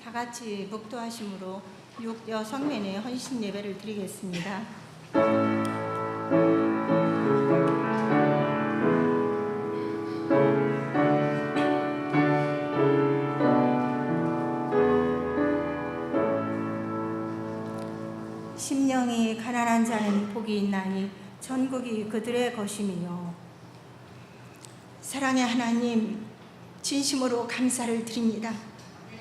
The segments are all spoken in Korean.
다 같이 복도하심으로 육여 성면에 헌신 예배를 드리겠습니다. 심령이 가난한 자는 복이 있나니 전국이 그들의 것이며. 사랑의 하나님, 진심으로 감사를 드립니다.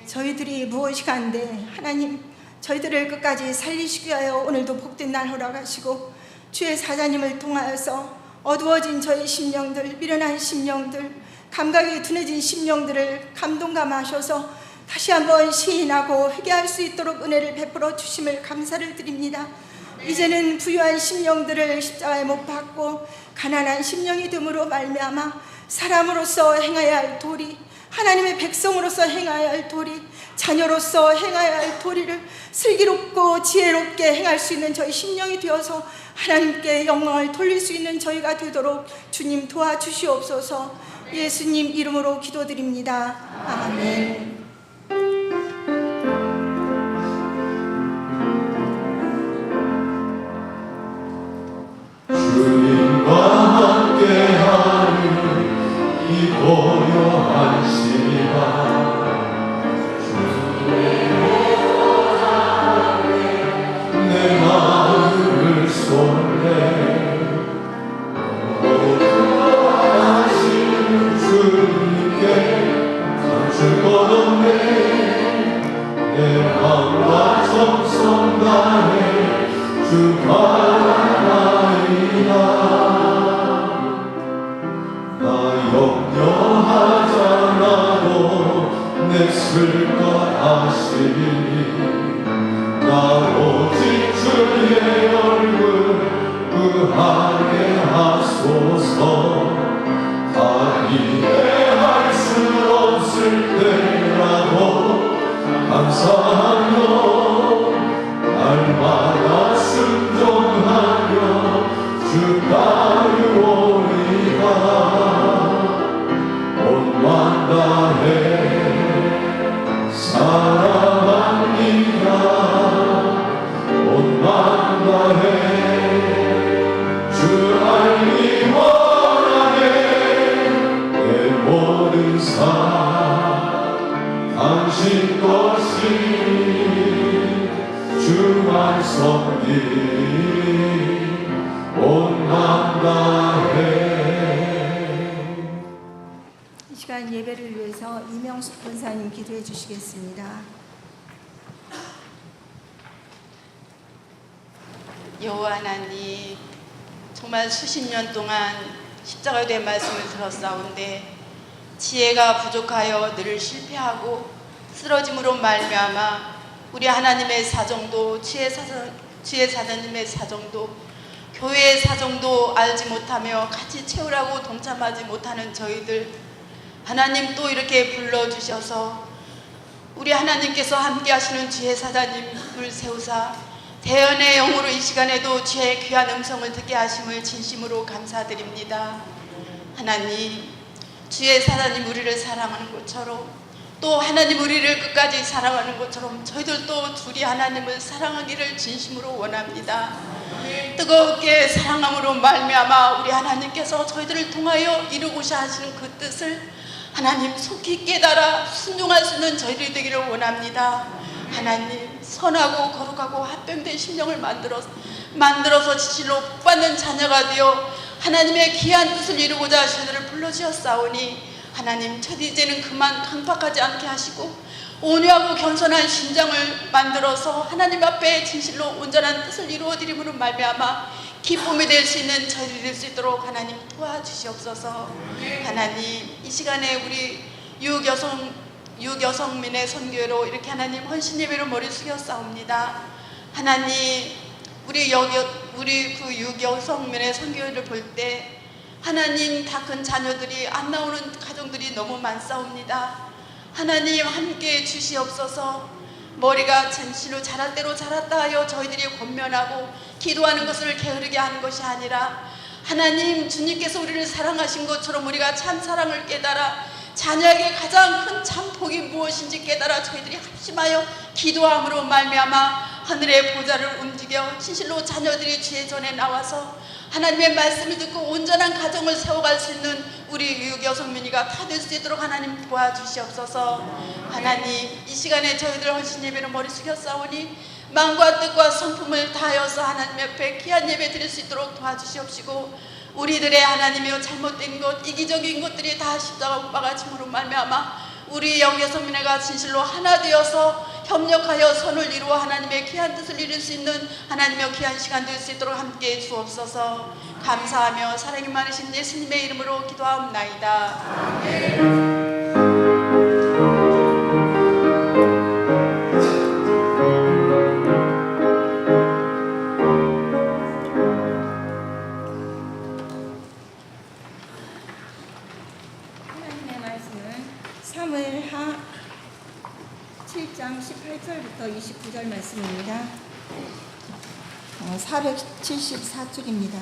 저희들이 무엇이 간데 하나님, 저희들을 끝까지 살리시기 위하여 오늘도 복된 날 허락하시고 주의 사자님을 통하여서 어두워진 저희 심령들, 미련한 심령들, 감각이 둔해진 심령들을 감동감하셔서 다시 한번 시인하고 회개할 수 있도록 은혜를 베풀어 주심을 감사를 드립니다. 이제는 부유한 심령들을 십자가에 못 박고 가난한 심령이 됨으로 말미암아 사람으로서 행해야 할 도리, 하나님의 백성으로서 행해야 할 도리, 자녀로서 행해야 할 도리를 슬기롭고 지혜롭게 행할 수 있는 저희 심령이 되어서 하나님께 영광을 돌릴 수 있는 저희가 되도록 주님 도와주시옵소서. 예수님 이름으로 기도드립니다. 아멘. 주님과 함께하는 이 고요한 시간, 내 마음을 쏟네. 모두하신 주님께 감출 것 없네. 내 마음과 정성 다해 주 바라나이다. 나 염려하잖아도 내 슬퍼 하시니 나 오직 주의 얼굴 구하게 하소서. 다 이해할 수 없을 때라도 감사하며 날마다 순종하며 주 따르오리다. 온만 다해 사랑합니다. 온만 다해 주 알기 원하네. 내 모든 삶 당신 것이니 주만 섬기 온만 다해. 이 시간 예배를 위해서 이명숙 권사님 기도해 주시겠습니다. 여호와 하나님, 정말 수십 년 동안 십자가에 대한 말씀을 들었사온데 지혜가 부족하여 늘 실패하고 쓰러짐으로 말미암아 우리 하나님의 사정도, 지혜 사장님의 사정도, 교회의 사정도 알지 못하며 같이 채우라고 동참하지 못하는 저희들, 하나님 또 이렇게 불러주셔서 우리 하나님께서 함께 하시는 지혜 사장님을 세우사 대언의 영으로 이 시간에도 주의 귀한 음성을 듣게 하심을 진심으로 감사드립니다. 하나님, 주의 사장님 우리를 사랑하는 것처럼 또 하나님 우리를 끝까지 사랑하는 것처럼 저희들도 둘이 하나님을 사랑하기를 진심으로 원합니다. 뜨겁게 사랑함으로 말미암아 우리 하나님께서 저희들을 통하여 이루고자 하시는 그 뜻을 하나님 속히 깨달아 순종할 수 있는 저희들이 되기를 원합니다. 하나님, 선하고 거룩하고 합병된 심령을 만들어서 진실로 복받는 자녀가 되어 하나님의 귀한 뜻을 이루고자 저희들을 불러주셨사오니 하나님, 첫 이제는 그만 강팍하지 않게 하시고 온유하고 겸손한 심장을 만들어서 하나님 앞에 진실로 온전한 뜻을 이루어드림으로 말미암아 기쁨이 될 수 있는 저희들이 될 수 있도록 하나님 도와주시옵소서. 하나님, 이 시간에 우리 육여성민의 선교회로 이렇게 하나님 헌신 예배로 머리 숙였사옵니다. 하나님, 우리 그 육여성민의 선교회를 볼 때 하나님, 다 큰 자녀들이 안 나오는 가정들이 너무 많사옵니다. 하나님, 함께 주시옵소서. 머리가 진실로 자랄 대로 자랐다 하여 저희들이 권면하고 기도하는 것을 게으르게 하는 것이 아니라 하나님, 주님께서 우리를 사랑하신 것처럼 우리가 참 사랑을 깨달아 자녀에게 가장 큰 참복이 무엇인지 깨달아 저희들이 합심하여 기도함으로 말미암아 하늘의 보좌를 움직여 진실로 자녀들이 주의 전에 나와서 하나님의 말씀을 듣고 온전한 가정을 세워갈 수 있는 우리 유육 여성민이가 다 될 수 있도록 하나님 도와주시옵소서. 하나님, 이 시간에 저희들 헌신 예배로 머리 숙여 싸우니 마음과 뜻과 성품을 다하여서 하나님 옆에 귀한 예배 드릴 수 있도록 도와주시옵시고, 우리들의 하나님이여 잘못된 것, 이기적인 것들이 다 십자가 못 박아짐으로 말미암아 우리 영여성민회가 진실로 하나 되어서 협력하여 선을 이루어 하나님의 귀한 뜻을 이룰 수 있는 하나님의 귀한 시간 될 수 있도록 함께해 주옵소서. 감사하며 사랑이 많으신 예수님의 이름으로 기도하옵나이다. 아멘. 사무엘하 7장 18절부터 29절 말씀입니다. 474쪽입니다.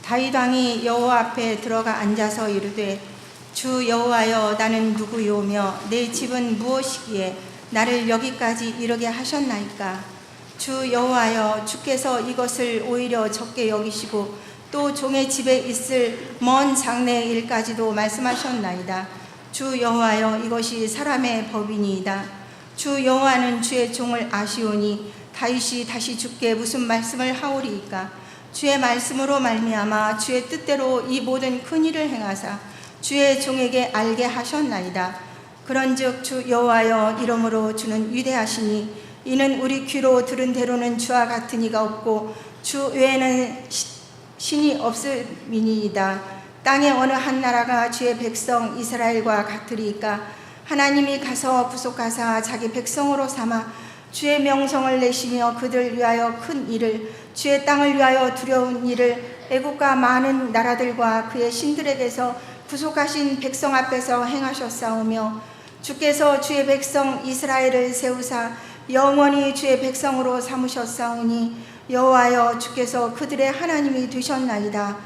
다윗 왕이 여호와 앞에 들어가 앉아서 이르되 주 여호와여 나는 누구요며 내 집은 무엇이기에 나를 여기까지 이르게 하셨나이까. 주 여호와여 주께서 이것을 오히려 적게 여기시고 또 종의 집에 있을 먼 장래의 일까지도 말씀하셨나이다. 주 여호와여 이것이 사람의 법이니이다. 주 여호와는 주의 종을 아시오니 다윗이 다시 주께 무슨 말씀을 하오리이까. 주의 말씀으로 말미암아 주의 뜻대로 이 모든 큰 일을 행하사 주의 종에게 알게 하셨나이다. 그런즉 주 여호와여 이러므로 주는 위대하시니 이는 우리 귀로 들은 대로는 주와 같은 이가 없고 주 외에는 신이 없음이니이다. 땅의 어느 한 나라가 주의 백성 이스라엘과 같으리이까. 하나님이 가서 구속하사 자기 백성으로 삼아 주의 명성을 내시며 그들 위하여 큰 일을, 주의 땅을 위하여 두려운 일을 애국과 많은 나라들과 그의 신들에게서 구속하신 백성 앞에서 행하셨사오며 주께서 주의 백성 이스라엘을 세우사 영원히 주의 백성으로 삼으셨사오니 여호와여 주께서 그들의 하나님이 되셨나이다.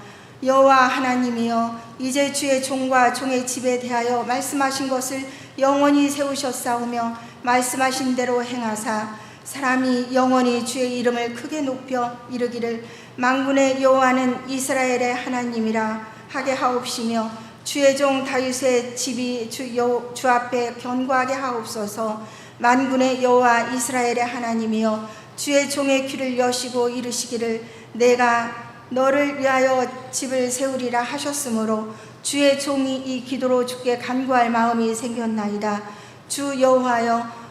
여호와 하나님이여 이제 주의 종과 종의 집에 대하여 말씀하신 것을 영원히 세우셨사오며 말씀하신 대로 행하사 사람이 영원히 주의 이름을 크게 높여 이르기를 만군의 여호와는 이스라엘의 하나님이라 하게 하옵시며 주의 종 다윗의 집이 주 앞에 견고하게 하옵소서. 만군의 여호와 이스라엘의 하나님이여 주의 종의 귀를 여시고 이르시기를 내가 너를 위하여 집을 세우리라 하셨으므로 주의 종이 이 기도로 주께 간구할 마음이 생겼나이다. 주 여호와여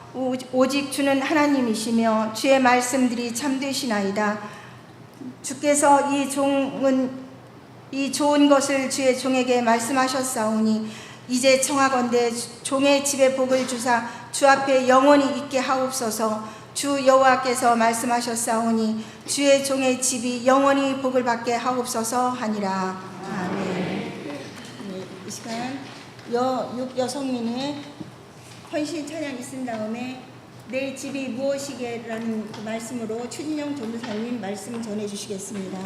오직 주는 하나님이시며 주의 말씀들이 참되시나이다. 주께서 이 좋은 것을 주의 종에게 말씀하셨사오니 이제 청하건대 종의 집에 복을 주사 주 앞에 영원히 있게 하옵소서. 주 여호와께서 말씀하셨사오니 주의 종의 집이 영원히 복을 받게 하옵소서 하니라. 아멘. 네, 이 시간 여성민의 헌신 찬양 있은 다음에 내 집이 무엇이게라는 그 말씀으로 추진영 전도사님 말씀 전해 주시겠습니다.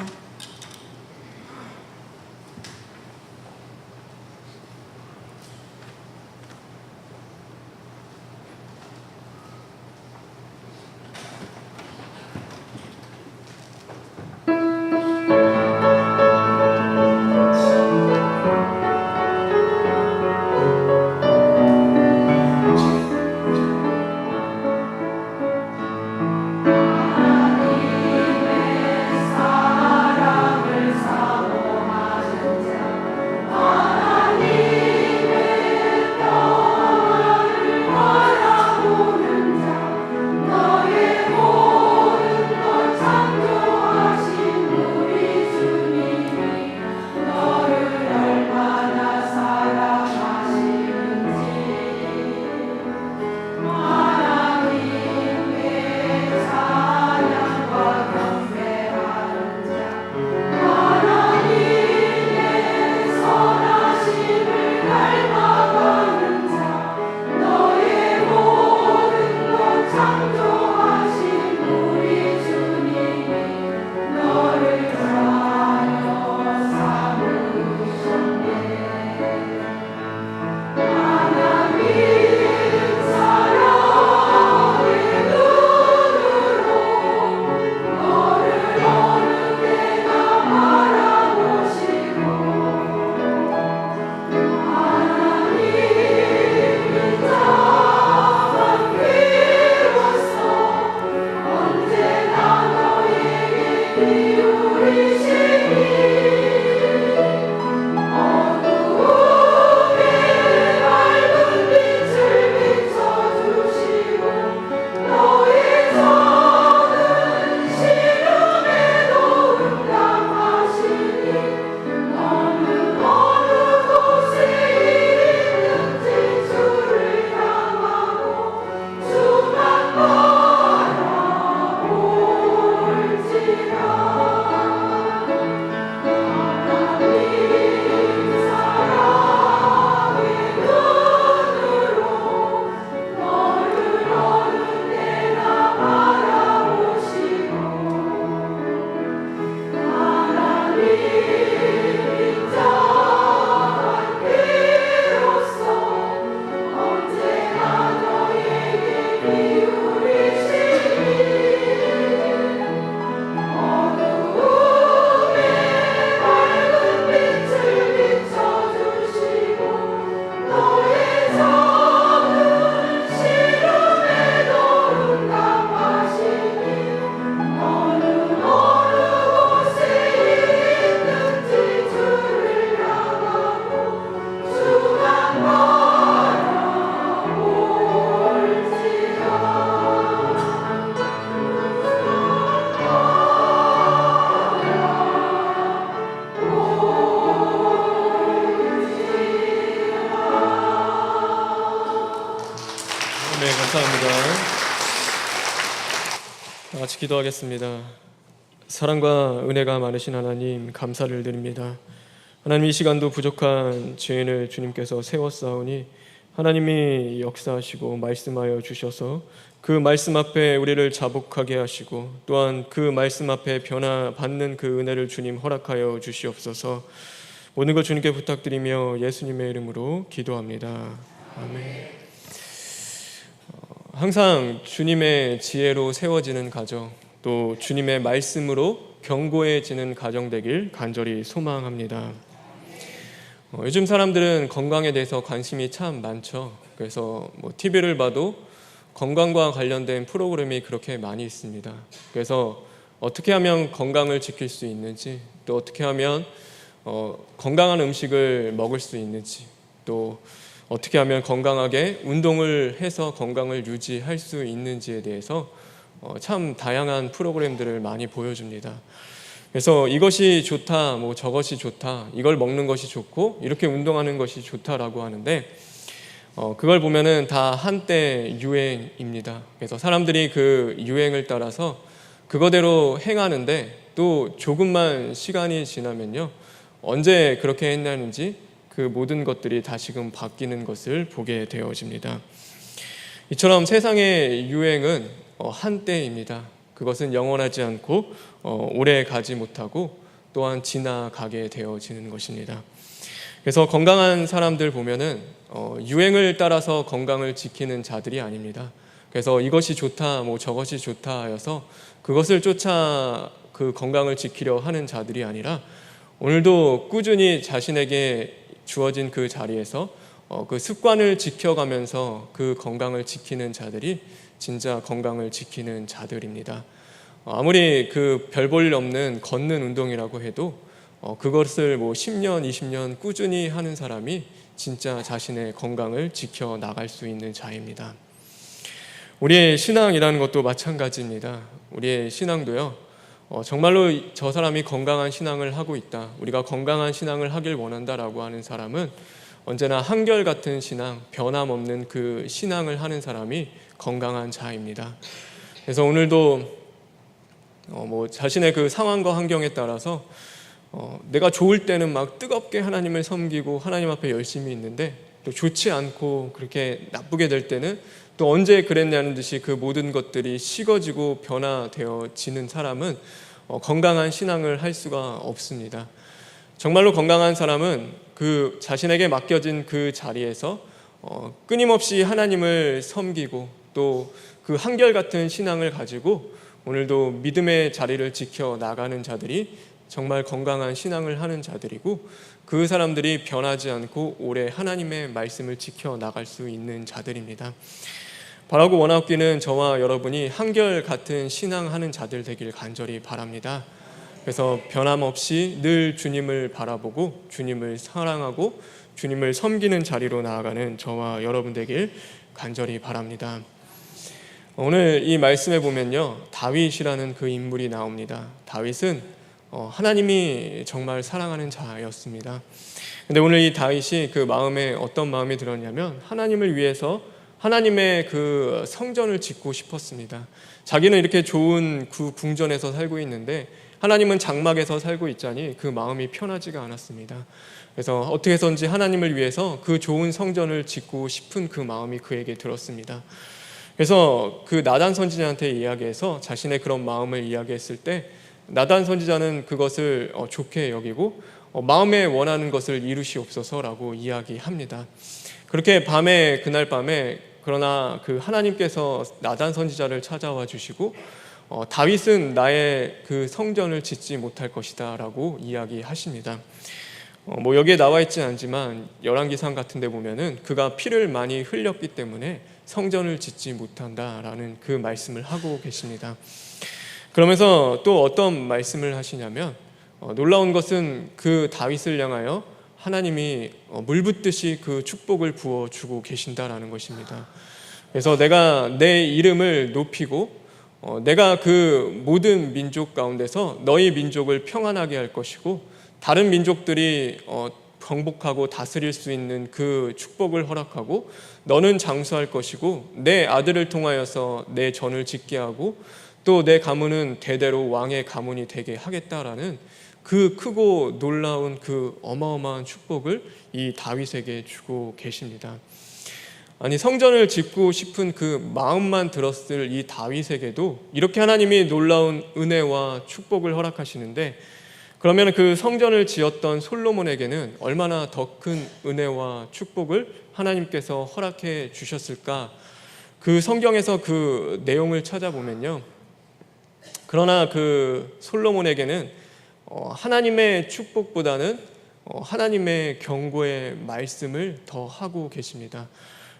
사랑 다 같이 기도하겠습니다. 사랑과 은혜가 많으신 하나님, 감사를 드립니다. 하나님, 이 시간도 부족한 죄인을 주님께서 세웠사오니 하나님이 역사하시고 말씀하여 주셔서 그 말씀 앞에 우리를 자복하게 하시고 또한 그 말씀 앞에 변화받는 그 은혜를 주님 허락하여 주시옵소서. 모든 것 주님께 부탁드리며 예수님의 이름으로 기도합니다. 아멘. 항상 주님의 지혜로 세워지는 가정, 또 주님의 말씀으로 견고해지는 가정 되길 간절히 소망합니다. 요즘 사람들은 건강에 대해서 관심이 참 많죠. 그래서 TV를 봐도 건강과 관련된 프로그램이 그렇게 많이 있습니다. 그래서 어떻게 하면 건강을 지킬 수 있는지, 또 어떻게 하면 건강한 음식을 먹을 수 있는지, 또 어떻게 하면 건강하게 운동을 해서 건강을 유지할 수 있는지에 대해서 참 다양한 프로그램들을 많이 보여줍니다. 그래서 이것이 좋다, 저것이 좋다, 이걸 먹는 것이 좋고 이렇게 운동하는 것이 좋다라고 하는데 그걸 보면은 다 한때 유행입니다. 그래서 사람들이 그 유행을 따라서 그거대로 행하는데 또 조금만 시간이 지나면요, 언제 그렇게 했냐는지 그 모든 것들이 다시금 바뀌는 것을 보게 되어집니다. 이처럼 세상의 유행은 한때입니다. 그것은 영원하지 않고 오래 가지 못하고 또한 지나가게 되어지는 것입니다. 그래서 건강한 사람들 보면은 유행을 따라서 건강을 지키는 자들이 아닙니다. 그래서 이것이 좋다, 저것이 좋다 하여서 그것을 쫓아 그 건강을 지키려 하는 자들이 아니라 오늘도 꾸준히 자신에게 주어진 그 자리에서 그 습관을 지켜가면서 그 건강을 지키는 자들이 진짜 건강을 지키는 자들입니다. 아무리 그 별 볼 일 없는 걷는 운동이라고 해도 그것을 10년, 20년 꾸준히 하는 사람이 진짜 자신의 건강을 지켜 나갈 수 있는 자입니다. 우리의 신앙이라는 것도 마찬가지입니다. 우리의 신앙도요, 정말로 저 사람이 건강한 신앙을 하고 있다, 우리가 건강한 신앙을 하길 원한다라고 하는 사람은 언제나 한결같은 신앙, 변함없는 그 신앙을 하는 사람이 건강한 자입니다. 그래서 오늘도 자신의 그 상황과 환경에 따라서 내가 좋을 때는 막 뜨겁게 하나님을 섬기고 하나님 앞에 열심히 있는데 또 좋지 않고 그렇게 나쁘게 될 때는 또 언제 그랬냐는 듯이 그 모든 것들이 식어지고 변화되어지는 사람은 건강한 신앙을 할 수가 없습니다. 정말로 건강한 사람은 그 자신에게 맡겨진 그 자리에서 끊임없이 하나님을 섬기고 또 그 한결같은 신앙을 가지고 오늘도 믿음의 자리를 지켜 나가는 자들이 정말 건강한 신앙을 하는 자들이고, 그 사람들이 변하지 않고 오래 하나님의 말씀을 지켜 나갈 수 있는 자들입니다. 바라고 원하옵기는 저와 여러분이 한결같은 신앙하는 자들 되길 간절히 바랍니다. 그래서 변함없이 늘 주님을 바라보고 주님을 사랑하고 주님을 섬기는 자리로 나아가는 저와 여러분 되길 간절히 바랍니다. 오늘 이 말씀에 보면요, 다윗이라는 그 인물이 나옵니다. 다윗은 하나님이 정말 사랑하는 자였습니다. 근데 오늘 이 다윗이 그 마음에 어떤 마음이 들었냐면 하나님을 위해서 하나님의 그 성전을 짓고 싶었습니다. 자기는 이렇게 좋은 그 궁전에서 살고 있는데 하나님은 장막에서 살고 있자니 그 마음이 편하지가 않았습니다. 그래서 어떻게 해서든지 하나님을 위해서 그 좋은 성전을 짓고 싶은 그 마음이 그에게 들었습니다. 그래서 그 나단 선지자한테 이야기해서 자신의 그런 마음을 이야기했을 때 나단 선지자는 그것을 좋게 여기고 마음에 원하는 것을 이루시옵소서라고 이야기합니다. 그렇게 그날 밤에 그러나 그 하나님께서 나단 선지자를 찾아와 주시고 다윗은 나의 그 성전을 짓지 못할 것이다 라고 이야기하십니다. 여기에 나와 있진 않지만 열왕기상 같은 데 보면은 그가 피를 많이 흘렸기 때문에 성전을 짓지 못한다라는 그 말씀을 하고 계십니다. 그러면서 또 어떤 말씀을 하시냐면 놀라운 것은 그 다윗을 향하여 하나님이 물 붓듯이 그 축복을 부어주고 계신다라는 것입니다. 그래서 내가 내 이름을 높이고 내가 그 모든 민족 가운데서 너희 민족을 평안하게 할 것이고 다른 민족들이 정복하고 다스릴 수 있는 그 축복을 허락하고 너는 장수할 것이고 내 아들을 통하여서 내 전을 짓게 하고 또 내 가문은 대대로 왕의 가문이 되게 하겠다라는 그 크고 놀라운 그 어마어마한 축복을 이 다윗에게 주고 계십니다. 아니, 성전을 짓고 싶은 그 마음만 들었을 이 다윗에게도 이렇게 하나님이 놀라운 은혜와 축복을 허락하시는데, 그러면 그 성전을 지었던 솔로몬에게는 얼마나 더 큰 은혜와 축복을 하나님께서 허락해 주셨을까? 그 성경에서 그 내용을 찾아보면요, 그러나 그 솔로몬에게는 하나님의 축복보다는 하나님의 경고의 말씀을 더 하고 계십니다.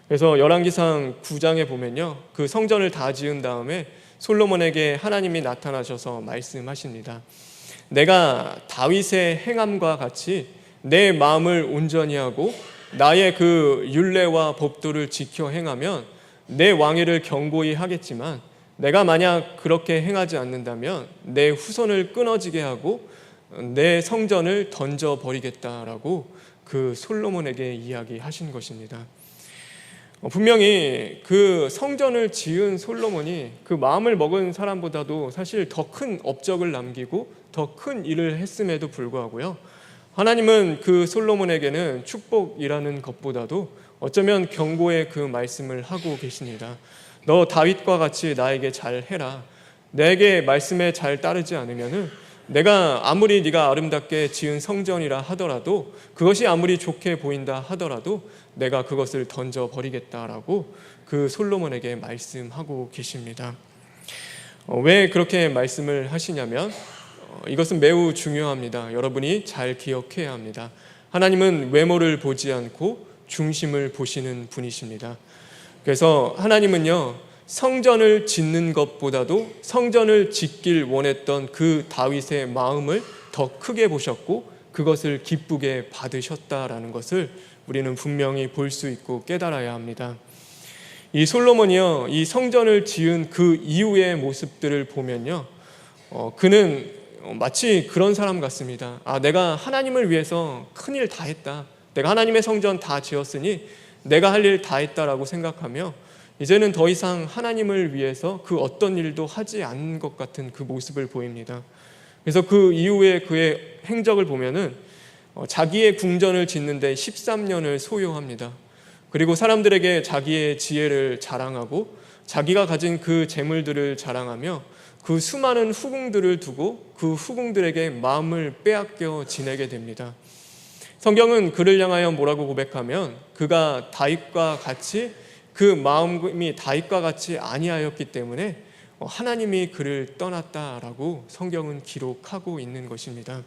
그래서 열왕기상 9장에 보면요, 그 성전을 다 지은 다음에 솔로몬에게 하나님이 나타나셔서 말씀하십니다. 내가 다윗의 행함과 같이 내 마음을 온전히 하고 나의 그 율례와 법도를 지켜 행하면 내 왕위를 견고히 하겠지만 내가 만약 그렇게 행하지 않는다면 내 후손을 끊어지게 하고 내 성전을 던져버리겠다라고 그 솔로몬에게 이야기하신 것입니다. 분명히 그 성전을 지은 솔로몬이 그 마음을 먹은 사람보다도 사실 더 큰 업적을 남기고 더 큰 일을 했음에도 불구하고요, 하나님은 그 솔로몬에게는 축복이라는 것보다도 어쩌면 경고의 그 말씀을 하고 계십니다. 너 다윗과 같이 나에게 잘 해라. 내게 말씀에 잘 따르지 않으면은 내가 아무리 네가 아름답게 지은 성전이라 하더라도, 그것이 아무리 좋게 보인다 하더라도 내가 그것을 던져버리겠다라고 그 솔로몬에게 말씀하고 계십니다. 왜 그렇게 말씀을 하시냐면 이것은 매우 중요합니다. 여러분이 잘 기억해야 합니다. 하나님은 외모를 보지 않고 중심을 보시는 분이십니다. 그래서 하나님은요, 성전을 짓는 것보다도 성전을 짓길 원했던 그 다윗의 마음을 더 크게 보셨고 그것을 기쁘게 받으셨다라는 것을 우리는 분명히 볼 수 있고 깨달아야 합니다. 이 솔로몬이요, 이 성전을 지은 그 이후의 모습들을 보면요, 그는 마치 그런 사람 같습니다. 내가 하나님을 위해서 큰일 다 했다, 내가 하나님의 성전 다 지었으니 내가 할 일 다 했다라고 생각하며 이제는 더 이상 하나님을 위해서 그 어떤 일도 하지 않는 것 같은 그 모습을 보입니다. 그래서 그 이후에 그의 행적을 보면은 자기의 궁전을 짓는데 13년을 소요합니다. 그리고 사람들에게 자기의 지혜를 자랑하고 자기가 가진 그 재물들을 자랑하며 그 수많은 후궁들을 두고 그 후궁들에게 마음을 빼앗겨 지내게 됩니다. 성경은 그를 향하여 뭐라고 고백하면 그가 다윗과 같이 그 마음이 다윗과 같이 아니하였기 때문에 하나님이 그를 떠났다라고 성경은 기록하고 있는 것입니다.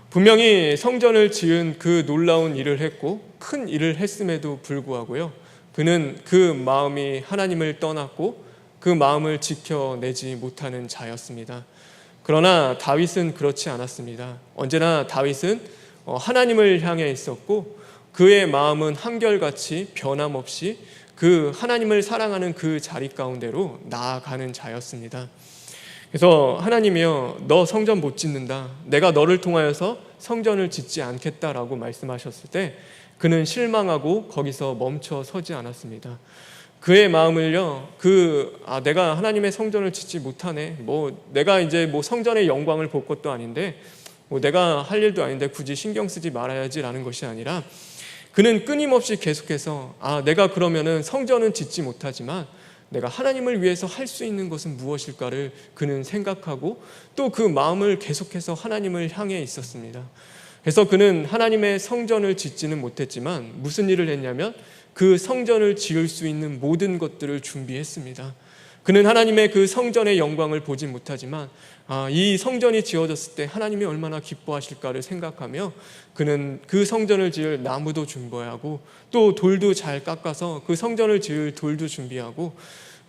분명히 성전을 지은 그 놀라운 일을 했고 큰 일을 했음에도 불구하고요, 그는 그 마음이 하나님을 떠났고 그 마음을 지켜내지 못하는 자였습니다. 그러나 다윗은 그렇지 않았습니다. 언제나 다윗은 하나님을 향해 있었고 그의 마음은 한결같이 변함없이 그 하나님을 사랑하는 그 자리 가운데로 나아가는 자였습니다. 그래서 하나님이여, 너 성전 못 짓는다, 내가 너를 통하여서 성전을 짓지 않겠다라고 말씀하셨을 때 그는 실망하고 거기서 멈춰 서지 않았습니다. 그의 마음을요, 내가 하나님의 성전을 짓지 못하네, 내가 이제 성전의 영광을 볼 것도 아닌데 내가 할 일도 아닌데 굳이 신경 쓰지 말아야지라는 것이 아니라 그는 끊임없이 계속해서 내가 그러면은 성전은 짓지 못하지만 내가 하나님을 위해서 할 수 있는 것은 무엇일까를 그는 생각하고 또 그 마음을 계속해서 하나님을 향해 있었습니다. 그래서 그는 하나님의 성전을 짓지는 못했지만 무슨 일을 했냐면 그 성전을 지을 수 있는 모든 것들을 준비했습니다. 그는 하나님의 그 성전의 영광을 보지 못하지만 이 성전이 지어졌을 때 하나님이 얼마나 기뻐하실까를 생각하며 그는 그 성전을 지을 나무도 준비하고 또 돌도 잘 깎아서 그 성전을 지을 돌도 준비하고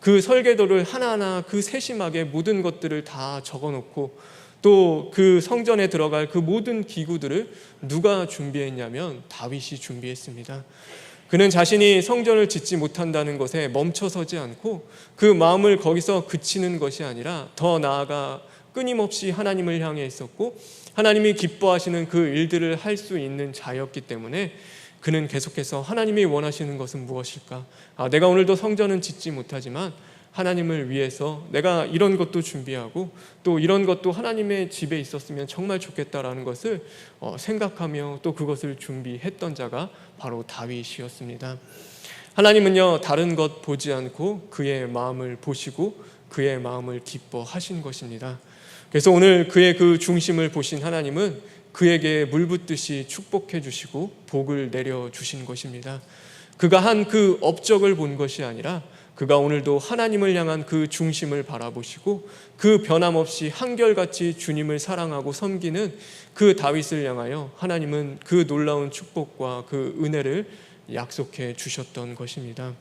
그 설계도를 하나하나 그 세심하게 모든 것들을 다 적어놓고 또 그 성전에 들어갈 그 모든 기구들을 누가 준비했냐면 다윗이 준비했습니다. 그는 자신이 성전을 짓지 못한다는 것에 멈춰서지 않고 그 마음을 거기서 그치는 것이 아니라 더 나아가 끊임없이 하나님을 향해 있었고 하나님이 기뻐하시는 그 일들을 할 수 있는 자였기 때문에 그는 계속해서 하나님이 원하시는 것은 무엇일까? 내가 오늘도 성전은 짓지 못하지만 하나님을 위해서 내가 이런 것도 준비하고 또 이런 것도 하나님의 집에 있었으면 정말 좋겠다라는 것을 생각하며 또 그것을 준비했던 자가 바로 다윗이었습니다. 하나님은요, 다른 것 보지 않고 그의 마음을 보시고 그의 마음을 기뻐하신 것입니다. 그래서 오늘 그의 그 중심을 보신 하나님은 그에게 물붓듯이 축복해 주시고 복을 내려 주신 것입니다. 그가 한 그 업적을 본 것이 아니라 그가 오늘도 하나님을 향한 그 중심을 바라보시고 그 변함없이 한결같이 주님을 사랑하고 섬기는 그 다윗을 향하여 하나님은 그 놀라운 축복과 그 은혜를 약속해 주셨던 것입니다.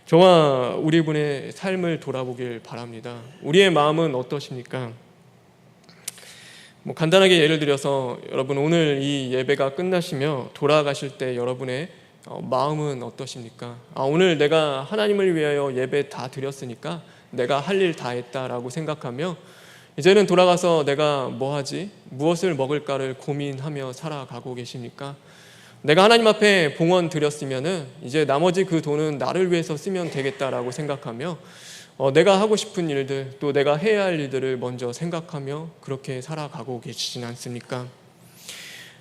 저와 우리 분의 삶을 돌아보길 바랍니다. 우리의 마음은 어떠십니까? 간단하게 예를 들어서 여러분 오늘 이 예배가 끝나시며 돌아가실 때 여러분의 마음은 어떠십니까? 오늘 내가 하나님을 위하여 예배 다 드렸으니까 내가 할 일 다 했다라고 생각하며 이제는 돌아가서 내가 뭐 하지? 무엇을 먹을까를 고민하며 살아가고 계십니까? 내가 하나님 앞에 봉헌 드렸으면은 이제 나머지 그 돈은 나를 위해서 쓰면 되겠다라고 생각하며 내가 하고 싶은 일들 또 내가 해야 할 일들을 먼저 생각하며 그렇게 살아가고 계시진 않습니까?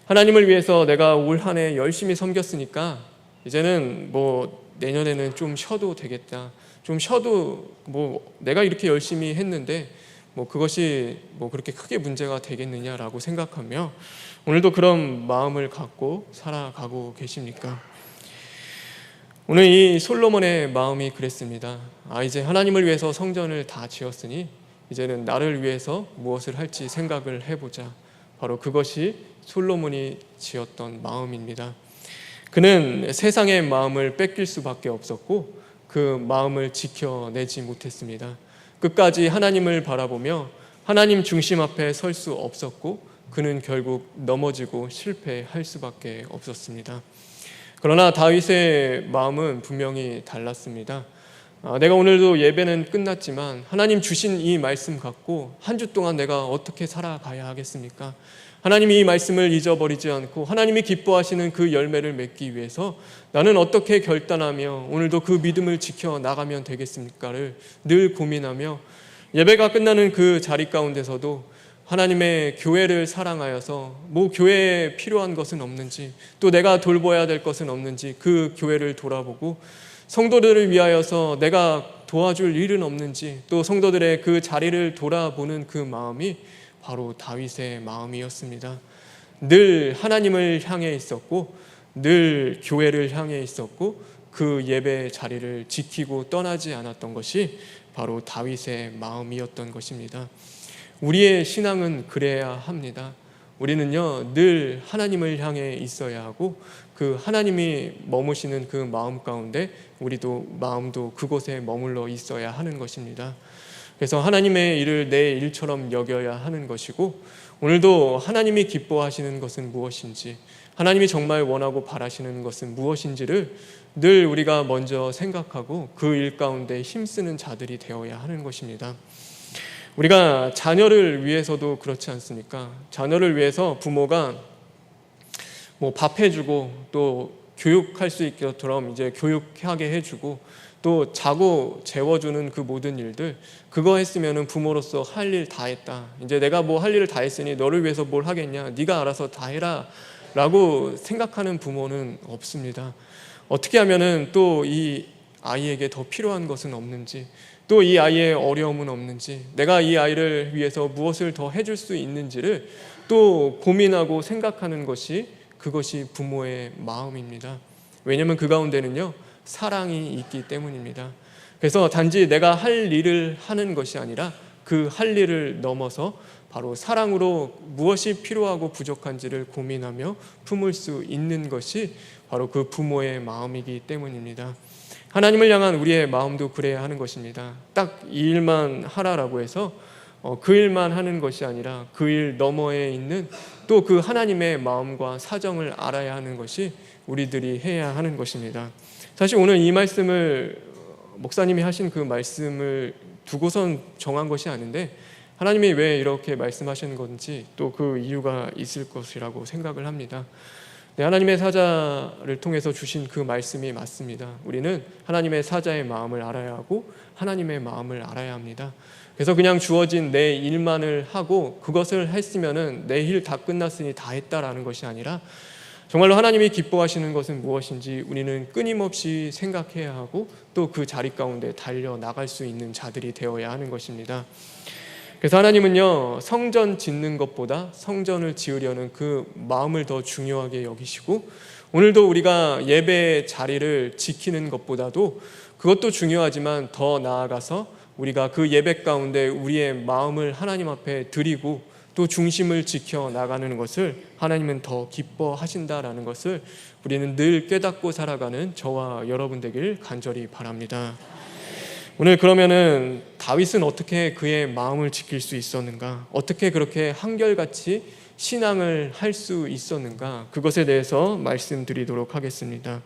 하나님을 위해서 내가 올 한 해 열심히 섬겼으니까 이제는 내년에는 좀 쉬어도 되겠다. 좀 쉬어도 내가 이렇게 열심히 했는데 그것이 그렇게 크게 문제가 되겠느냐라고 생각하며 오늘도 그런 마음을 갖고 살아가고 계십니까? 오늘 이 솔로몬의 마음이 그랬습니다. 이제 하나님을 위해서 성전을 다 지었으니 이제는 나를 위해서 무엇을 할지 생각을 해보자. 바로 그것이 솔로몬이 지었던 마음입니다. 그는 세상의 마음을 뺏길 수밖에 없었고 그 마음을 지켜내지 못했습니다. 끝까지 하나님을 바라보며 하나님 중심 앞에 설 수 없었고 그는 결국 넘어지고 실패할 수밖에 없었습니다. 그러나 다윗의 마음은 분명히 달랐습니다. 내가 오늘도 예배는 끝났지만 하나님 주신 이 말씀 갖고 한 주 동안 내가 어떻게 살아가야 하겠습니까? 하나님이 이 말씀을 잊어버리지 않고 하나님이 기뻐하시는 그 열매를 맺기 위해서 나는 어떻게 결단하며 오늘도 그 믿음을 지켜나가면 되겠습니까를 늘 고민하며 예배가 끝나는 그 자리 가운데서도 하나님의 교회를 사랑하여서 교회에 필요한 것은 없는지 또 내가 돌봐야 될 것은 없는지 그 교회를 돌아보고 성도들을 위하여서 내가 도와줄 일은 없는지 또 성도들의 그 자리를 돌아보는 그 마음이 바로 다윗의 마음이었습니다. 늘 하나님을 향해 있었고 늘 교회를 향해 있었고 그 예배 자리를 지키고 떠나지 않았던 것이 바로 다윗의 마음이었던 것입니다. 우리의 신앙은 그래야 합니다. 우리는요 늘 하나님을 향해 있어야 하고 그 하나님이 머무시는 그 마음 가운데 우리도 마음도 그곳에 머물러 있어야 하는 것입니다. 그래서 하나님의 일을 내 일처럼 여겨야 하는 것이고, 오늘도 하나님이 기뻐하시는 것은 무엇인지, 하나님이 정말 원하고 바라시는 것은 무엇인지를 늘 우리가 먼저 생각하고 그 일 가운데 힘쓰는 자들이 되어야 하는 것입니다. 우리가 자녀를 위해서도 그렇지 않습니까? 자녀를 위해서 부모가 밥 해주고 또 교육할 수 있게처럼 이제 교육하게 해주고 또 자고 재워주는 그 모든 일들, 그거 했으면은 부모로서 할 일 다 했다. 이제 내가 뭐 할 일을 다 했으니 너를 위해서 뭘 하겠냐? 네가 알아서 다 해라 라고 생각하는 부모는 없습니다. 어떻게 하면은 또 이 아이에게 더 필요한 것은 없는지, 또 이 아이의 어려움은 없는지, 내가 이 아이를 위해서 무엇을 더 해줄 수 있는지를 또 고민하고 생각하는 것이, 그것이 부모의 마음입니다. 왜냐하면 그 가운데는요 사랑이 있기 때문입니다. 그래서 단지 내가 할 일을 하는 것이 아니라 그 할 일을 넘어서 바로 사랑으로 무엇이 필요하고 부족한지를 고민하며 품을 수 있는 것이 바로 그 부모의 마음이기 때문입니다. 하나님을 향한 우리의 마음도 그래야 하는 것입니다. 딱 이 일만 하라라고 해서 그 일만 하는 것이 아니라 그 일 너머에 있는 또 그 하나님의 마음과 사정을 알아야 하는 것이 우리들이 해야 하는 것입니다. 사실 오늘 이 말씀을 목사님이 하신 그 말씀을 두고선 정한 것이 아닌데, 하나님이 왜 이렇게 말씀하시는 건지 또 그 이유가 있을 것이라고 생각을 합니다. 네, 하나님의 사자를 통해서 주신 그 말씀이 맞습니다. 우리는 하나님의 사자의 마음을 알아야 하고 하나님의 마음을 알아야 합니다. 그래서 그냥 주어진 내 일만을 하고 그것을 했으면은 내 일 다 끝났으니 다 했다라는 것이 아니라, 정말로 하나님이 기뻐하시는 것은 무엇인지 우리는 끊임없이 생각해야 하고 또 그 자리 가운데 달려나갈 수 있는 자들이 되어야 하는 것입니다. 그래서 하나님은요 성전 짓는 것보다 성전을 지으려는 그 마음을 더 중요하게 여기시고, 오늘도 우리가 예배의 자리를 지키는 것보다도 그것도 중요하지만 더 나아가서 우리가 그 예배 가운데 우리의 마음을 하나님 앞에 드리고 또 중심을 지켜 나가는 것을 하나님은 더 기뻐하신다라는 것을 우리는 늘 깨닫고 살아가는 저와 여러분 되길 간절히 바랍니다. 오늘 그러면은 다윗은 어떻게 그의 마음을 지킬 수 있었는가? 어떻게 그렇게 한결같이 신앙을 할 수 있었는가? 그것에 대해서 말씀드리도록 하겠습니다.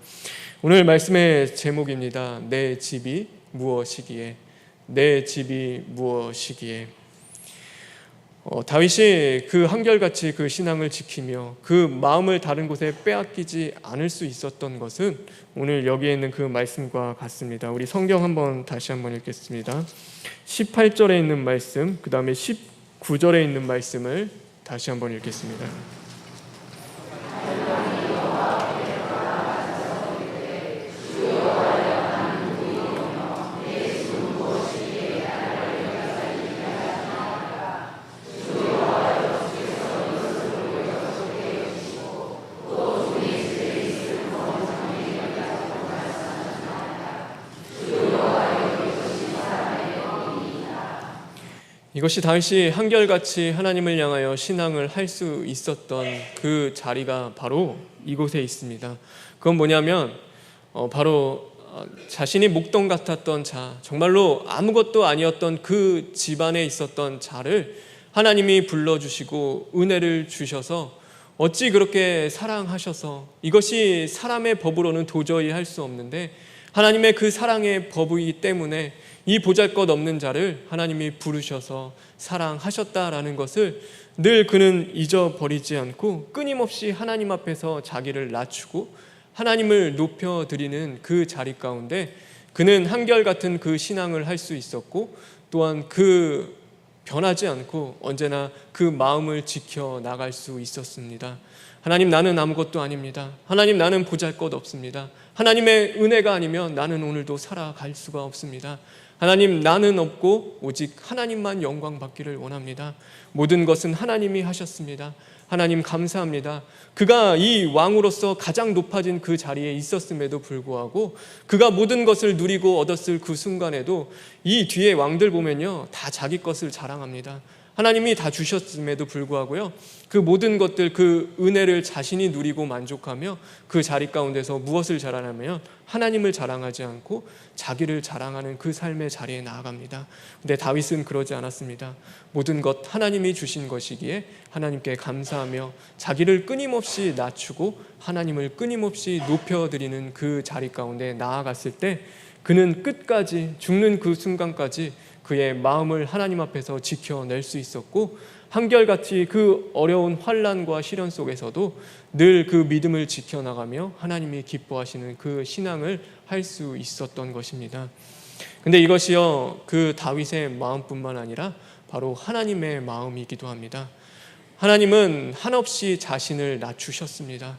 오늘 말씀의 제목입니다. 내 집이 무엇이기에? 내 집이 무엇이기에? 다윗이 그 한결같이 그 신앙을 지키며 그 마음을 다른 곳에 빼앗기지 않을 수 있었던 것은 오늘 여기에 있는 그 말씀과 같습니다. 우리 성경 다시 한번 읽겠습니다. 18절에 있는 말씀, 그 다음에 19절에 있는 말씀을 다시 한번 읽겠습니다. 이것이 다윗이 한결같이 하나님을 향하여 신앙을 할 수 있었던 그 자리가 바로 이곳에 있습니다. 그건 뭐냐면 바로 자신이 목동 같았던 자, 정말로 아무것도 아니었던 그 집안에 있었던 자를 하나님이 불러주시고 은혜를 주셔서 어찌 그렇게 사랑하셔서, 이것이 사람의 법으로는 도저히 할 수 없는데 하나님의 그 사랑의 법이기 때문에 이 보잘것없는 자를 하나님이 부르셔서 사랑하셨다라는 것을 늘 그는 잊어버리지 않고 끊임없이 하나님 앞에서 자기를 낮추고 하나님을 높여드리는 그 자리 가운데 그는 한결같은 그 신앙을 할 수 있었고, 또한 그 변하지 않고 언제나 그 마음을 지켜 나갈 수 있었습니다. 하나님, 나는 아무것도 아닙니다. 하나님, 나는 보잘것없습니다. 하나님의 은혜가 아니면 나는 오늘도 살아갈 수가 없습니다. 하나님, 나는 없고 오직 하나님만 영광 받기를 원합니다. 모든 것은 하나님이 하셨습니다. 하나님 감사합니다. 그가 이 왕으로서 가장 높아진 그 자리에 있었음에도 불구하고 그가 모든 것을 누리고 얻었을 그 순간에도 이 뒤에 왕들 보면요 다 자기 것을 자랑합니다. 하나님이 다 주셨음에도 불구하고요, 그 모든 것들, 그 은혜를 자신이 누리고 만족하며 그 자리 가운데서 무엇을 자랑하면 하나님을 자랑하지 않고 자기를 자랑하는 그 삶의 자리에 나아갑니다. 근데 다윗은 그러지 않았습니다. 모든 것 하나님이 주신 것이기에 하나님께 감사하며 자기를 끊임없이 낮추고 하나님을 끊임없이 높여드리는 그 자리 가운데 나아갔을 때 그는 끝까지, 죽는 그 순간까지 그의 마음을 하나님 앞에서 지켜낼 수 있었고, 한결같이 그 어려운 환난과 시련 속에서도 늘 그 믿음을 지켜나가며 하나님이 기뻐하시는 그 신앙을 할 수 있었던 것입니다. 근데 이것이요, 그 다윗의 마음뿐만 아니라 바로 하나님의 마음이기도 합니다. 하나님은 한없이 자신을 낮추셨습니다.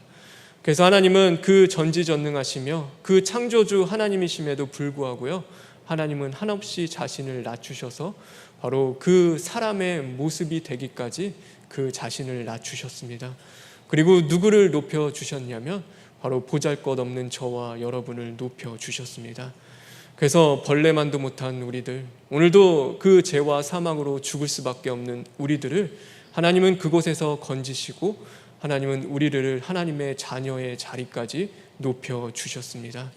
그래서 하나님은 그 전지전능하시며 그 창조주 하나님이심에도 불구하고요, 하나님은 한없이 자신을 낮추셔서 바로 그 사람의 모습이 되기까지 그 자신을 낮추셨습니다. 그리고 누구를 높여주셨냐면 바로 보잘것없는 저와 여러분을 높여주셨습니다. 그래서 벌레만도 못한 우리들, 오늘도 그 죄와 사망으로 죽을 수밖에 없는 우리들을 하나님은 그곳에서 건지시고 하나님은 우리를 하나님의 자녀의 자리까지 높여주셨습니다.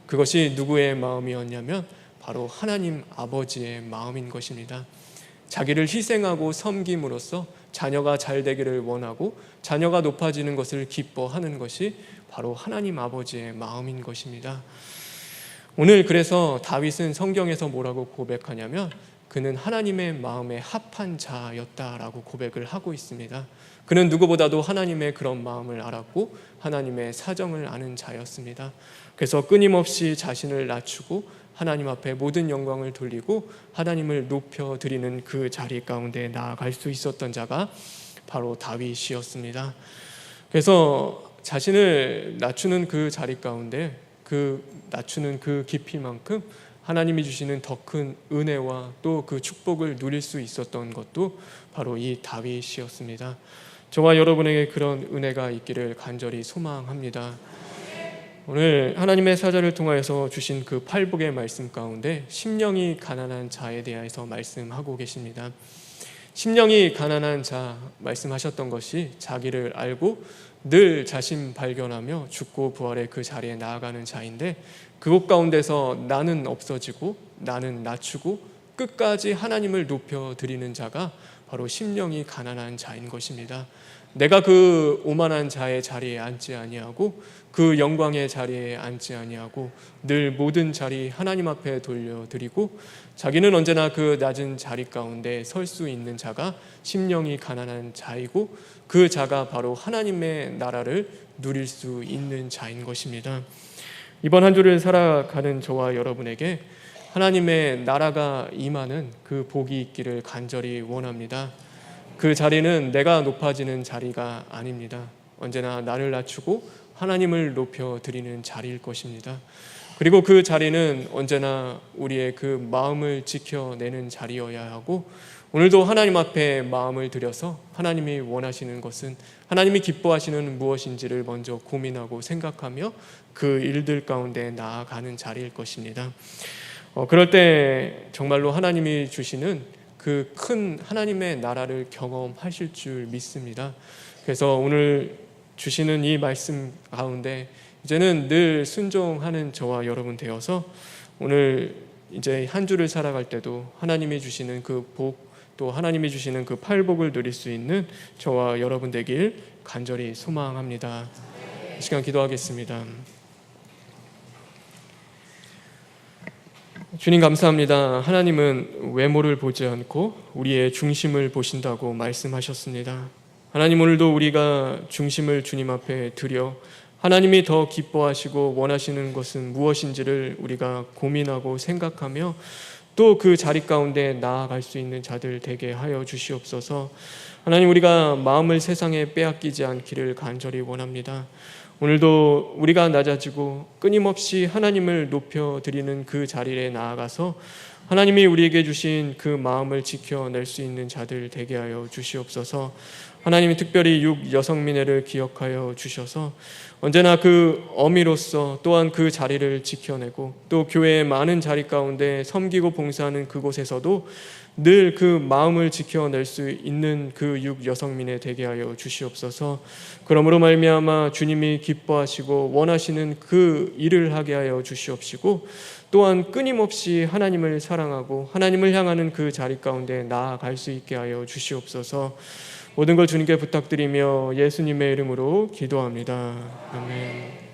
그것이 누구의 마음이었냐면 바로 하나님 아버지의 마음인 것입니다. 자기를 희생하고 섬김으로써 자녀가 잘 되기를 원하고 자녀가 높아지는 것을 기뻐하는 것이 바로 하나님 아버지의 마음인 것입니다. 오늘 그래서 다윗은 성경에서 뭐라고 고백하냐면 그는 하나님의 마음에 합한 자였다라고 고백을 하고 있습니다. 그는 누구보다도 하나님의 그런 마음을 알았고 하나님의 사정을 아는 자였습니다. 그래서 끊임없이 자신을 낮추고 하나님 앞에 모든 영광을 돌리고 하나님을 높여드리는 그 자리 가운데 나아갈 수 있었던 자가 바로 다윗이었습니다. 그래서 자신을 낮추는 그 자리 가운데 그 낮추는 그 깊이만큼 하나님이 주시는 더 큰 은혜와 또 그 축복을 누릴 수 있었던 것도 바로 이 다윗이었습니다. 저와 여러분에게 그런 은혜가 있기를 간절히 소망합니다. 오늘 하나님의 사자를 통하여서 주신 그 팔복의 말씀 가운데 심령이 가난한 자에 대해서 말씀하고 계십니다. 심령이 가난한 자 말씀하셨던 것이 자기를 알고 늘 자신 발견하며 죽고 부활의 그 자리에 나아가는 자인데, 그곳 가운데서 나는 없어지고 나는 낮추고 끝까지 하나님을 높여드리는 자가 바로 심령이 가난한 자인 것입니다. 내가 그 오만한 자의 자리에 앉지 아니하고 그 영광의 자리에 앉지 아니하고 늘 모든 자리 하나님 앞에 돌려드리고 자기는 언제나 그 낮은 자리 가운데 설 수 있는 자가 심령이 가난한 자이고, 그 자가 바로 하나님의 나라를 누릴 수 있는 자인 것입니다. 이번 한 주를 살아가는 저와 여러분에게 하나님의 나라가 임하는 그 복이 있기를 간절히 원합니다. 그 자리는 내가 높아지는 자리가 아닙니다. 언제나 나를 낮추고 하나님을 높여드리는 자리일 것입니다. 그리고 그 자리는 언제나 우리의 그 마음을 지켜내는 자리여야 하고, 오늘도 하나님 앞에 마음을 들여서 하나님이 원하시는 것은, 하나님이 기뻐하시는 무엇인지를 먼저 고민하고 생각하며 그 일들 가운데 나아가는 자리일 것입니다. 그럴 때 정말로 하나님이 주시는 그 큰 하나님의 나라를 경험하실 줄 믿습니다. 그래서 오늘 주시는 이 말씀 가운데 이제는 늘 순종하는 저와 여러분 되어서 오늘 이제 한 주를 살아갈 때도 하나님이 주시는 그 복, 또 하나님이 주시는 그 팔복을 누릴 수 있는 저와 여러분 되길 간절히 소망합니다. 이 시간 기도하겠습니다. 주님 감사합니다. 하나님은 외모를 보지 않고 우리의 중심을 보신다고 말씀하셨습니다. 하나님, 오늘도 우리가 중심을 주님 앞에 드려 하나님이 더 기뻐하시고 원하시는 것은 무엇인지를 우리가 고민하고 생각하며 또 그 자리 가운데 나아갈 수 있는 자들 되게 하여 주시옵소서. 하나님, 우리가 마음을 세상에 빼앗기지 않기를 간절히 원합니다. 오늘도 우리가 낮아지고 끊임없이 하나님을 높여드리는 그 자리에 나아가서 하나님이 우리에게 주신 그 마음을 지켜낼 수 있는 자들 되게 하여 주시옵소서. 하나님이 특별히 육여성민회를 기억하여 주셔서 언제나 그 어미로서 또한 그 자리를 지켜내고 또 교회의 많은 자리 가운데 섬기고 봉사하는 그곳에서도 늘 그 마음을 지켜낼 수 있는 그 육여성민회 되게 하여 주시옵소서. 그러므로 말미암아 주님이 기뻐하시고 원하시는 그 일을 하게 하여 주시옵시고 또한 끊임없이 하나님을 사랑하고 하나님을 향하는 그 자리 가운데 나아갈 수 있게 하여 주시옵소서. 모든 걸 주님께 부탁드리며 예수님의 이름으로 기도합니다. 아멘.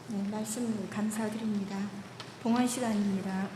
네, 말씀 감사드립니다. 봉헌 시간입니다.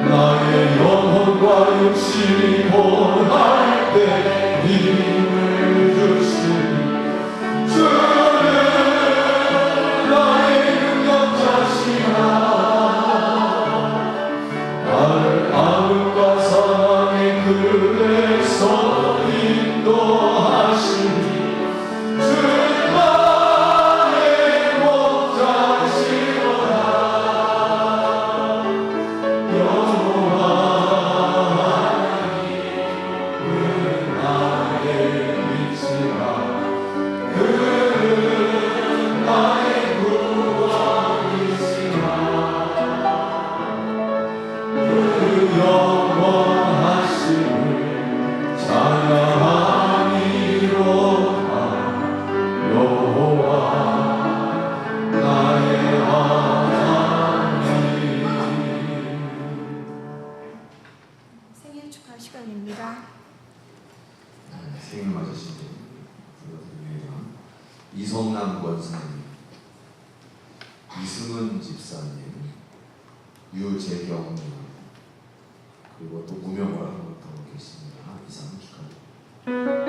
나의 영혼과 육신이 원할 때 힘을 주시니 주는 나의 능력자시라. 나를 아름과 사랑의 길에서 인도하시니 주는 나의 목자시로다. 생일 축하 시간입니다. 생일 맞으신 분입니다. 이성남 권사님, 이승은 집사님, 유재경님, 그리고 또 무명을 하는 분도 계십니다. 이상 축하드립니다.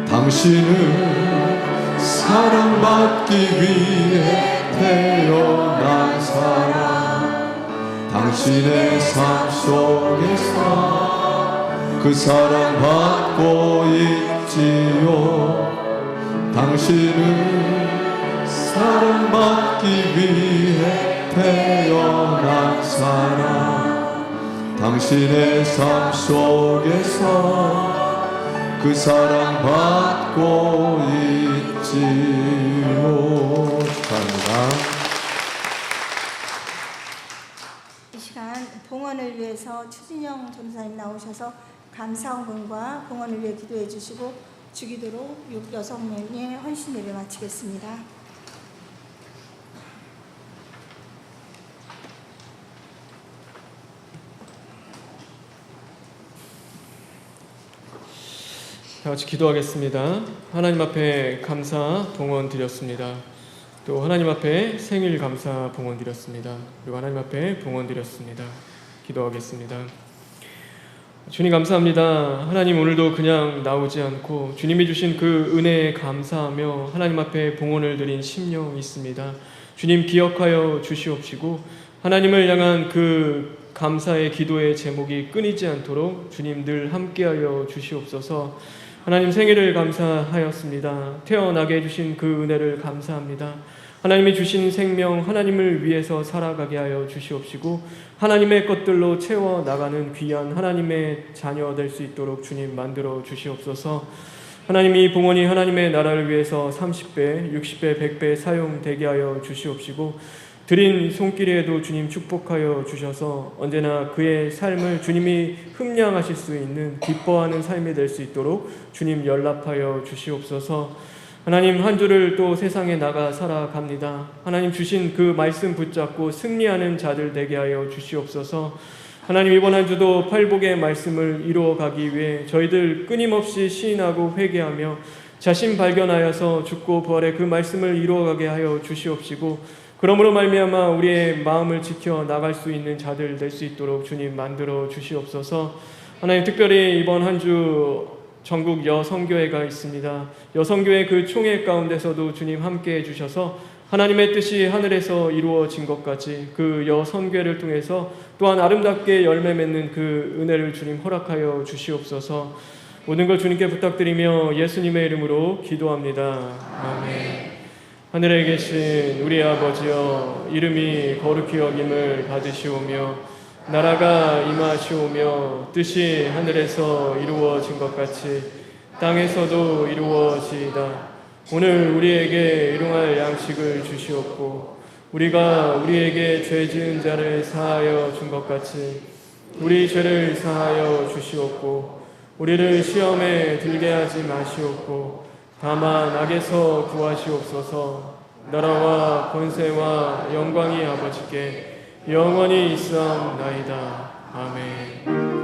당신은 사랑받기 위해 태어난 사람, 당신의 삶 속에서 그 사랑받고 있지요. 당신은 사랑받기 위해 태어난 사람, 당신의 삶 속에서 그 사랑 받고 있지요. 축하합니다. 이 시간 봉헌을 위해서 추진영 전사님 나오셔서 감사원금과 봉헌을 위해 기도해 주시고 주기도로 6여성명의 헌신 예배 마치겠습니다. 다 같이 기도하겠습니다. 하나님 앞에 감사 봉헌 드렸습니다. 또 하나님 앞에 생일 감사 봉헌 드렸습니다. 그리고 하나님 앞에 봉헌 드렸습니다. 기도하겠습니다. 주님 감사합니다. 하나님 오늘도 그냥 나오지 않고 주님이 주신 그 은혜에 감사하며 하나님 앞에 봉헌을 드린 심령 있습니다. 주님 기억하여 주시옵시고 하나님을 향한 그 감사의 기도의 제목이 끊이지 않도록 주님 늘 함께하여 주시옵소서. 하나님 생일을 감사하였습니다. 태어나게 해주신 그 은혜를 감사합니다. 하나님이 주신 생명 하나님을 위해서 살아가게 하여 주시옵시고 하나님의 것들로 채워나가는 귀한 하나님의 자녀 될 수 있도록 주님 만들어 주시옵소서. 하나님이 봉헌이 하나님의 나라를 위해서 30배, 60배, 100배 사용되게 하여 주시옵시고 드린 손길에도 주님 축복하여 주셔서 언제나 그의 삶을 주님이 흠량하실 수 있는 기뻐하는 삶이 될 수 있도록 주님 연락하여 주시옵소서. 하나님 한 주를 또 세상에 나가 살아갑니다. 하나님 주신 그 말씀 붙잡고 승리하는 자들 되게 하여 주시옵소서. 하나님 이번 한 주도 팔복의 말씀을 이루어가기 위해 저희들 끊임없이 시인하고 회개하며 자신 발견하여서 죽고 부활의 그 말씀을 이루어가게 하여 주시옵시고 그러므로 말미암아 우리의 마음을 지켜 나갈 수 있는 자들 될 수 있도록 주님 만들어 주시옵소서. 하나님 특별히 이번 한 주 전국 여성교회가 있습니다. 여성교회 그 총회 가운데서도 주님 함께해 주셔서 하나님의 뜻이 하늘에서 이루어진 것 같이 그 여성교회를 통해서 또한 아름답게 열매 맺는 그 은혜를 주님 허락하여 주시옵소서. 모든 걸 주님께 부탁드리며 예수님의 이름으로 기도합니다. 아멘. 하늘에 계신 우리 아버지여, 이름이 거룩히 여김을 받으시오며 나라가 임하시오며 뜻이 하늘에서 이루어진 것 같이 땅에서도 이루어지이다. 오늘 우리에게 일용할 양식을 주시옵고 우리가 우리에게 죄 지은 자를 사하여 준 것 같이 우리 죄를 사하여 주시옵고 우리를 시험에 들게 하지 마시옵고 다만 악에서 구하시옵소서. 나라와 권세와 영광이 아버지께 영원히 있사옵나이다. 아멘.